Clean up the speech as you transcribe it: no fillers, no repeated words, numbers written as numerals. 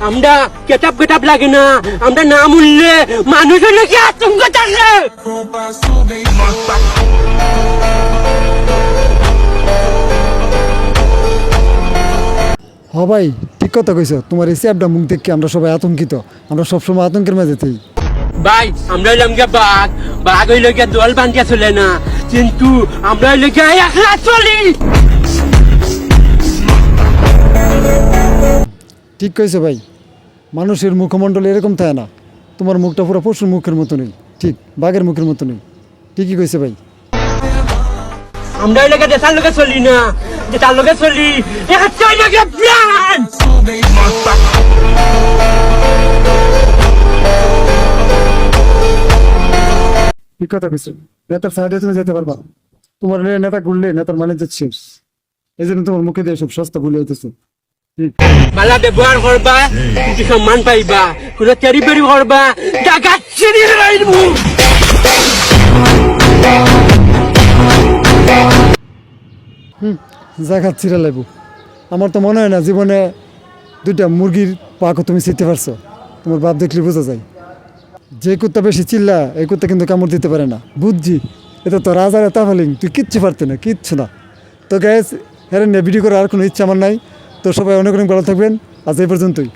আমরা কেটাপ লাগে না, আমরা না মূল্যে মানুষের নাকি আতঙ্ক থাকে। হ ভাই, ঠিক কথা কইছো। তোমার এই চ্যাপটা মুখ দেখে আমরা সবাই আতঙ্কিত। আমরা সবসময় আতঙ্কের মাঝে থাকি। ভাই আমরা হইলাম গিয়া বাঘ হইলে গিয়া দল বান্ধিয়া চলে না, কিন্তু আমরা হইলে গিয়া একলা চলি। ঠিক কইছো ভাই, মানুষের মুখমণ্ডল এরকম থাকে না। তোমার মুখটা পুরো পশুর মুখের মতো নেই, ঠিক বাঘের মুখের মতো নেই। ঠিকই কইছে ভাই। আমরা হইলে গিয়া দেশার লোকে চলি না, দেশার লোকে চলি একটা হইলে গিয়া প্রাণ। ঠিক কথা কইছো। নেতার সাইডে তুমি যেতে পারবা। তোমার নেতা ঘুরলে নেতার মানে যাচ্ছে, এই জন্য তোমার মুখে দিয়ে সব সস্তা ভুলে হইতেছে। ভালো ব্যবহার করবা, কিছু সম্মান পাইবা, কোনো তেরি বেরি করবা, জায়গা ছিড়ে রাখবো। জায়গা ছিঁড়ে লাগব। আমার তো মনে হয় না জীবনে দুইটা মুরগির পাকও তুমি ছিঁড়তে পারছো। তোমার বাপ দেখলে বোঝা যায়। যে কুত্তা বেশি চিল্লা এই কুত্তা কিন্তু কামড় দিতে পারে না। বুঝছি, এটা তো রাজার তাফালিং, তুই কিচ্ছু পারতে না, কিচ্ছু না। তো গ্যাস হ্যাঁ ভিডিও করার আর কোনো ইচ্ছা আমার নাই। তো সবাই অনেক অনেক ভালো থাকবেন। আজ এই পর্যন্তই।